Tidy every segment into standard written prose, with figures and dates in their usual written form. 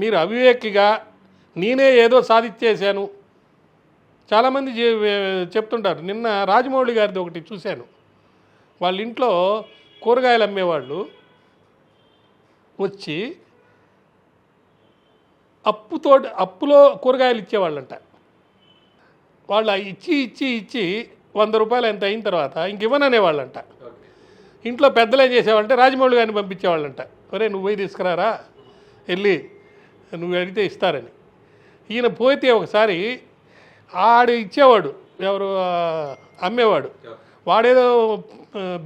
మీరు అవివేకిగా నేనే ఏదో సాధించేశాను. చాలామంది చెప్తుంటారు. నిన్న రాజమౌళి గారిది ఒకటి చూశాను. వాళ్ళ ఇంట్లో కూరగాయలు అమ్మేవాళ్ళు వచ్చి అప్పులో కూరగాయలు ఇచ్చేవాళ్ళంట. వాళ్ళు ఇచ్చి 100 రూపాయలు ఎంత అయిన తర్వాత ఇంక ఇవ్వననేవాళ్ళంట. ఇంట్లో పెద్దలు ఏం చేసేవాళ్ళంటే రాజమౌళి గారిని పంపించేవాళ్ళంట. ఒరే నువ్వు పోయి తీసుకురారా, వెళ్ళి నువ్వు అడిగితే ఇస్తారని. ఈయన పోతే ఒకసారి ఆడు ఇచ్చేవాడు, ఎవరు అమ్మేవాడు, వాడేదో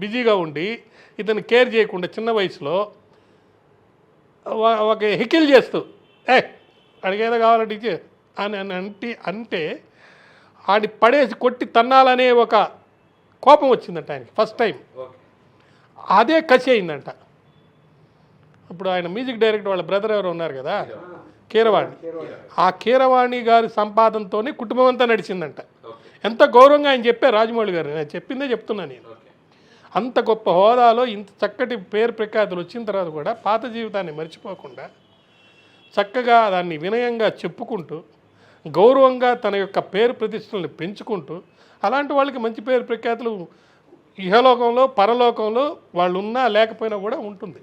బిజీగా ఉండి ఇతను కేర్ చేయకుండా చిన్న వయసులో ఒక హెకిల్ చేస్తూ అడిగేదో కావాలంటే ఇచ్చే అని అంటే ఆడి పడేసి కొట్టి తన్నాలనే ఒక కోపం వచ్చిందంట ఆయనకి ఫస్ట్ టైం. అదే కసి అయిందంట. ఇప్పుడు ఆయన మ్యూజిక్ డైరెక్టర్ వాళ్ళ బ్రదర్ ఎవరు ఉన్నారు కదా, కీరవాణి, ఆ కీరవాణి గారి సంపాదనతోనే కుటుంబం అంతా నడిచిందంట. ఎంత గౌరవంగా ఆయన చెప్పారు రాజమౌళి గారు. నేను చెప్పిందే చెప్తున్నా నేను. అంత గొప్ప హోదాలో ఇంత చక్కటి పేరు ప్రఖ్యాతులు వచ్చిన తర్వాత కూడా పాత జీవితాన్ని మర్చిపోకుండా చక్కగా దాన్ని వినయంగా చెప్పుకుంటూ గౌరవంగా తన యొక్క పేరు ప్రతిష్టలను పెంచుకుంటూ అలాంటి వాళ్ళకి మంచి పేరు ప్రఖ్యాతులు ఇహలోకంలో పరలోకంలో వాళ్ళు ఉన్నా లేకపోయినా కూడా ఉంటుంది.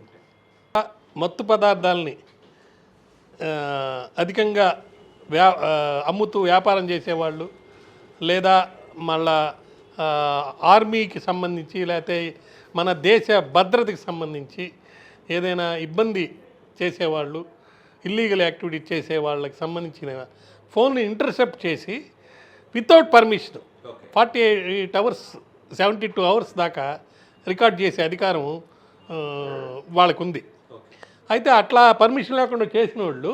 మత్తు పదార్థాలని అధికంగా అమ్ముతూ వ్యాపారం చేసేవాళ్ళు, లేదా మళ్ళా ఆర్మీకి సంబంధించి లేకపోతే మన దేశ భద్రతకి సంబంధించి ఏదైనా ఇబ్బంది చేసేవాళ్ళు, ఇల్లీగల్ యాక్టివిటీ చేసే వాళ్ళకి సంబంధించిన ఫోన్ని ఇంటర్సెప్ట్ చేసి వితౌట్ పర్మిషన్ 48 అవర్స్ 72 అవర్స్ దాకా రికార్డ్ చేసే అధికారం వాళ్ళకు ఉంది. అయితే అట్లా పర్మిషన్ లేకుండా చేసిన వాళ్ళు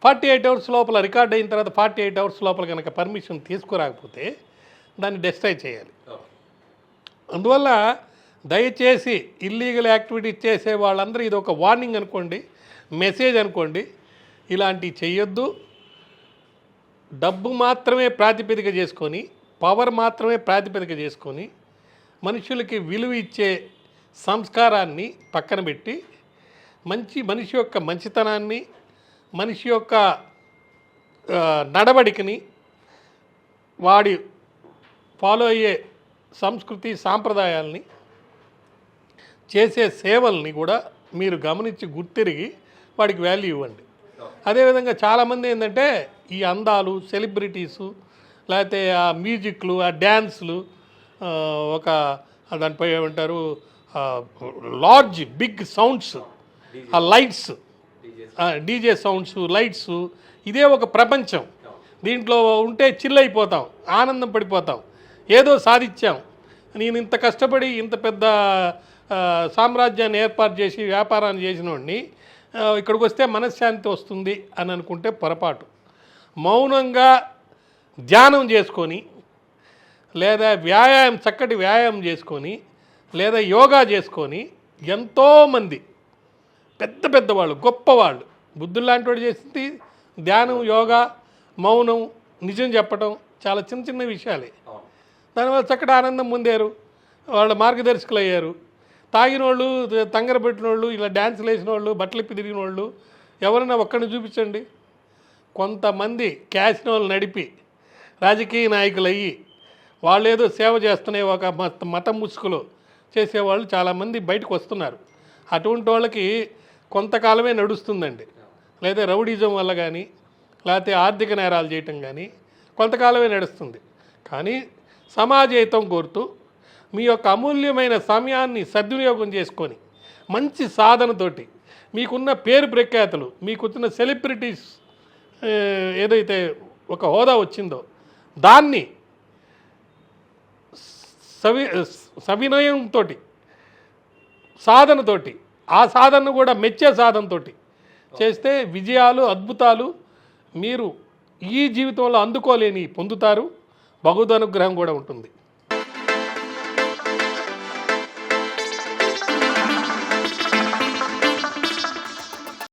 48 అవర్స్ లోపల రికార్డ్ అయిన తర్వాత 48 అవర్స్ లోపల కనుక పర్మిషన్ తీసుకురాకపోతే దాన్ని డిస్ట్రాయ్ చేయాలి. అందువల్ల దయచేసి ఇల్లీగల్ యాక్టివిటీ చేసే వాళ్ళందరూ ఇది ఒక వార్నింగ్ అనుకోండి, మెసేజ్ అనుకోండి. ఇలాంటివి చేయొద్దు. డబ్బు మాత్రమే ప్రాతిపదిక చేసుకొని, పవర్ మాత్రమే ప్రాతిపదిక చేసుకొని మనుషులకి విలువ ఇచ్చే సంస్కారాన్ని పక్కన పెట్టి మనిషి యొక్క మంచితనాన్ని, మనిషి యొక్క నడవడికని, వాడి ఫాలో అయ్యే సంస్కృతి సాంప్రదాయాల్ని, చేసే సేవల్ని కూడా మీరు గమనించి గుర్తిరిగి వాడికి వాల్యూ ఇవ్వండి. అదేవిధంగా చాలామంది ఏంటంటే ఈ అందాలు, సెలబ్రిటీసు, లేకపోతే ఆ మ్యూజిక్లు, ఆ డ్యాన్స్లు, ఒక దానిపై ఏమంటారు లార్జ్ బిగ్ సౌండ్స్, ఆ లైట్స్, డీజే సౌండ్స్, లైట్స్, ఇదే ఒక ప్రపంచం. దీంట్లో ఉంటే చిల్ అయిపోతాం, ఆనందం పడిపోతాం, ఏదో సాధించాం. నేను ఇంత కష్టపడి ఇంత పెద్ద సామ్రాజ్యాన్ని ఏర్పాటు చేసి వ్యాపారాన్ని చేసిన వాడిని ఇక్కడికి వస్తే మనశ్శాంతి వస్తుంది అని అనుకుంటే పొరపాటు. మౌనంగా ధ్యానం చేసుకొని, లేదా చక్కటి వ్యాయామం చేసుకొని, లేదా యోగా చేసుకొని ఎంతోమంది పెద్ద వాళ్ళు, గొప్పవాళ్ళు, బుద్ధులు లాంటి వాడు చేసింది ధ్యానం, యోగా, మౌనం, నిజం చెప్పడం చాలా చిన్న విషయాలే. దానివల్ల చక్కటి ఆనందం పొందారు, వాళ్ళ మార్గదర్శకులు అయ్యారు. తాగిన వాళ్ళు, తంగర పెట్టిన వాళ్ళు, ఇలా డ్యాన్సులు వేసిన వాళ్ళు, బట్టలు ఇప్పి తిరిగిన వాళ్ళు ఎవరైనా ఒక్కడిని చూపించండి. కొంతమంది క్యాసినోలు నడిపి రాజకీయ నాయకులు అయ్యి వాళ్ళు ఏదో సేవ చేస్తున్న ఒక మత ముసుగులో చేసేవాళ్ళు చాలామంది బయటకు వస్తున్నారు. అటువంటి వాళ్ళకి కొంతకాలమే నడుస్తుందండి. లేదా రౌడీజం వల్ల కానీ, లేకపోతే ఆర్థిక నేరాలు చేయటం కానీ కొంతకాలమే నడుస్తుంది. కానీ సమాజహితం కోరుతూ మీ యొక్క అమూల్యమైన సమయాన్ని సద్వినియోగం చేసుకొని మంచి సాధనతోటి మీకున్న పేరు ప్రఖ్యాతులు, మీకున్న సెలబ్రిటీస్ ఏదైతే ఒక హోదా వచ్చిందో దాన్ని సవినయంతో, సాధనతోటి, ఆ సాధనను కూడా మెచ్చే సాధనతో చేస్తే విజయాలు, అద్భుతాలు మీరు ఈ జీవితంలో అందుకోలేని పొందుతారు. భగవద్ అనుగ్రహం కూడా ఉంటుంది.